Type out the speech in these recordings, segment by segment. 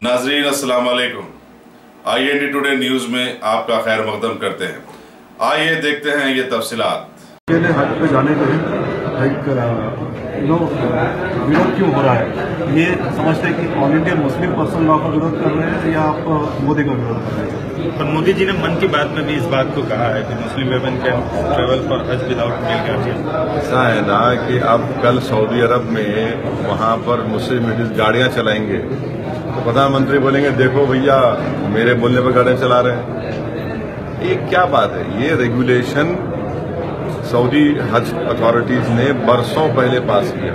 नाजरीन अस्सलाम वालेकुम। IND टुडे न्यूज में आपका खैर मकदम करते हैं। आइए देखते हैं ये तफसीलात। पहले हज पे जाने के एक विरोध क्यों हो रहा है? ये समझते हैं कि all India Muslim personal law का विरोध कर रहे हैं या आप मोदी का विरोध कर रहे हैं? पर मोदी जी ने मन की बात में भी इस बात को कहा है कि मुस्लिम वेमेन कैन ट्रेवल फॉर हज विदाउट मेल गार्जियन। ऐसा है ना कि अब कल सऊदी अरब में वहाँ पर मुस्लिम लेडीज गाड़ियाँ चलाएंगे तो प्रधानमंत्री बोलेंगे देखो भैया मेरे बोलने पर गाड़ियाँ चला रहे हैं। ये क्या बात है? ये रेगुलेशन सऊदी हज अथॉरिटीज ने बरसों पहले पास किया,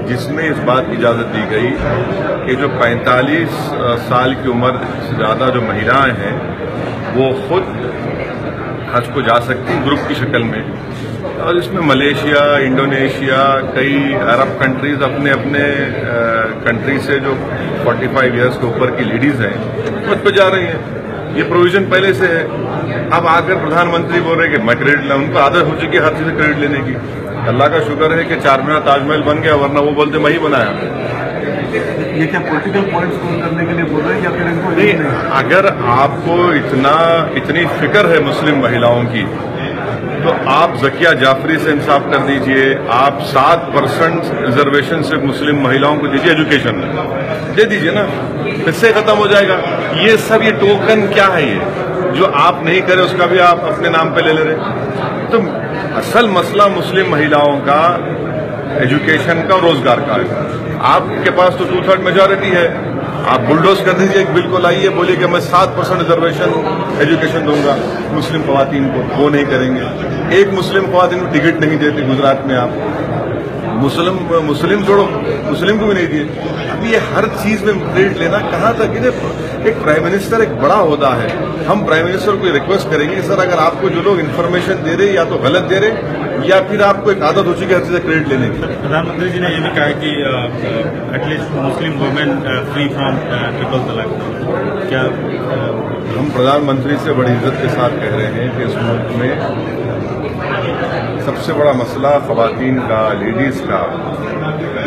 जिसमें इस बात की इजाजत दी गई कि जो 45 साल की उम्र से ज्यादा जो महिलाएं हैं वो खुद हज को जा सकती ग्रुप की शक्ल में। और इसमें मलेशिया, इंडोनेशिया, कई अरब कंट्रीज अपने अपने कंट्री से जो 45 इयर्स के ऊपर की लेडीज हैं हज पे जा रही हैं। ये प्रोविजन पहले से है। अब आकर प्रधानमंत्री बोल रहे कि मैं क्रेडिट ला, उनको आदत हो चुकी है हर चीज से क्रेडिट लेने की। अल्लाह का शुक्र है कि चारमीनार ताजमहल बन गया, वरना वो बोलते मैं ही बनाया। ये क्या पॉलिटिकल पॉइंट स्कोर करने के लिए बोल रहे हैं या फिर इनको नहीं? अगर आपको इतनी फिक्र है मुस्लिम महिलाओं की तो आप जकिया जाफरी से इंसाफ कर दीजिए। आप 7% रिजर्वेशन से मुस्लिम महिलाओं को दीजिए, एजुकेशन दे दीजिए ना, इससे खत्म हो जाएगा। ये सब ये टोकन क्या है? ये जो आप नहीं करे उसका भी आप अपने नाम पे ले ले रहे। तो असल मसला मुस्लिम महिलाओं का एजुकेशन का, रोजगार का है। आपके पास तो 2/3 मेजॉरिटी है, आप बुलडोज कर दीजिए एक बिल को लाइए, बोलिए कि मैं 7% रिजर्वेशन एजुकेशन दूंगा मुस्लिम खवातीन को, वो नहीं करेंगे। एक मुस्लिम खवातीन को टिकट नहीं देते गुजरात में, आप मुस्लिम छोड़ो, मुस्लिम को भी नहीं दिए। अब ये हर चीज में क्रेडिट लेना कहाँ तक? एक प्राइम मिनिस्टर एक बड़ा ओहदा है। हम प्राइम मिनिस्टर को रिक्वेस्ट करेंगे सर, अगर आपको जो लोग इन्फॉर्मेशन दे रहे या तो गलत दे रहे या फिर आपको एक आदत हो चुकी है हर चीज क्रेडिट लेने की। प्रधानमंत्री जी ने यह भी कहा कि at least Muslim women free from triple तलाक। क्या हम प्रधानमंत्री से बड़ी इज्जत के साथ कह रहे हैं कि इस मुल्क में सबसे बड़ा मसला खवातीन का, लेडीज का,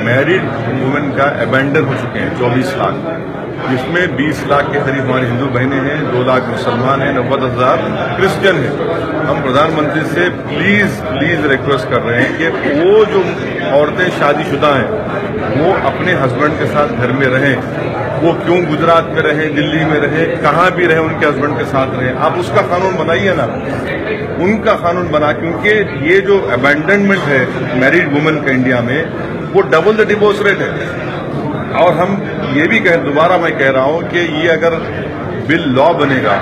मैरिड वुमेन का अबेंडन हो चुके हैं 24 लाख, जिसमें 20 लाख के करीब हमारी हिंदू बहनें हैं, 2 लाख मुसलमान हैं, 90,000 क्रिश्चियन हैं। हम प्रधानमंत्री से प्लीज रिक्वेस्ट कर रहे हैं कि वो जो औरतें शादीशुदा हैं वो अपने हस्बैंड के साथ घर में रहें। वो क्यों गुजरात में रहे, दिल्ली में रहे, कहाँ भी रहे, उनके हस्बैंड के साथ रहे। आप उसका कानून बनाइए ना, उनका कानून बना, क्योंकि ये जो अबैंडनमेंट है मैरिड वुमेन का इंडिया में, वो डबल द डिवोर्स रेट है। और हम ये भी दोबारा मैं कह रहा हूं कि ये अगर बिल लॉ बनेगा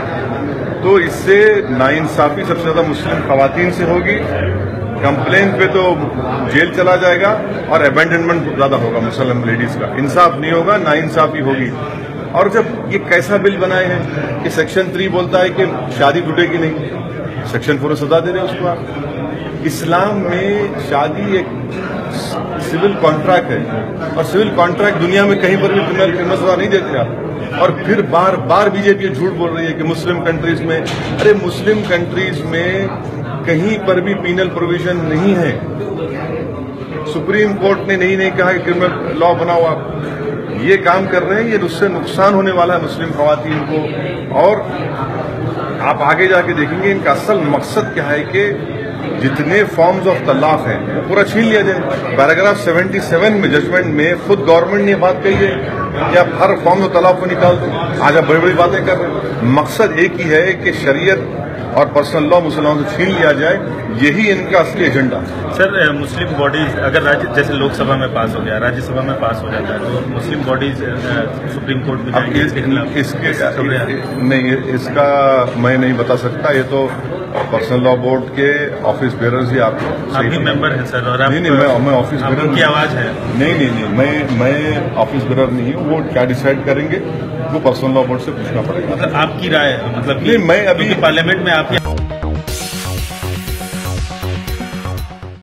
तो इससे नाइंसाफी सबसे ज्यादा मुस्लिम खवातीन से होगी, कंप्लेन पे तो जेल चला जाएगा, और अबैंडनमेंट ज्यादा होगा मुस्लिम लेडीज का। इंसाफ नहीं होगा, नाइंसाफी होगी। और जब ये कैसा बिल बनाए हैं कि सेक्शन 3 बोलता है कि शादी टूटेगी नहीं, सेक्शन 4 सजा दे रहे हैं उसको आप। इस्लाम में शादी एक सिविल कॉन्ट्रैक्ट है, और सिविल कॉन्ट्रैक्ट दुनिया में कहीं पर भी क्रिमिनल सजा नहीं देते आप। और फिर बार बार बीजेपी झूठ बोल रही है कि मुस्लिम कंट्रीज में, अरे मुस्लिम कंट्रीज में कहीं पर भी पीनल प्रोविजन नहीं है। सुप्रीम कोर्ट ने नहीं कहा कि क्रिमिनल लॉ बनाओ। आप ये काम कर रहे हैं, ये उससे नुकसान होने वाला है मुस्लिम खवातीन को। और आप आगे जाके देखेंगे इनका असल मकसद क्या है कि जितने फॉर्म्स ऑफ तलाक हैं पूरा छीन लिया जाए। पैराग्राफ 77 में जजमेंट में खुद गवर्नमेंट ने ये बात कही है कि आप हर फॉर्म ऑफ तलाक को निकाल दो। आज आप बड़ी बड़ी बातें कर रहे हैं। मकसद एक ही है कि शरीयत और पर्सनल लॉ मुसलमानों से छीन लिया जाए, यही इनका असली एजेंडा। सर, मुस्लिम बॉडीज अगर जैसे लोकसभा में पास हो गया, राज्यसभा में पास हो जाता है, तो मुस्लिम बॉडीज सुप्रीम कोर्ट में जाएंगे नहीं, इसका मैं नहीं बता सकता। ये तो पर्सनल लॉ बोर्ड के ऑफिस बेरर्स ही आप भी मेंबर हैं सर, और नहीं, मैं ऑफिस बेरर की आवाज है। नहीं, मैं ऑफिस बेरर नहीं हूँ। वो क्या डिसाइड करेंगे वो पर्सनल लॉ बोर्ड से पूछना पड़ेगा। मतलब आपकी राय, मतलब नहीं, मैं अभी पार्लियामेंट में आपकी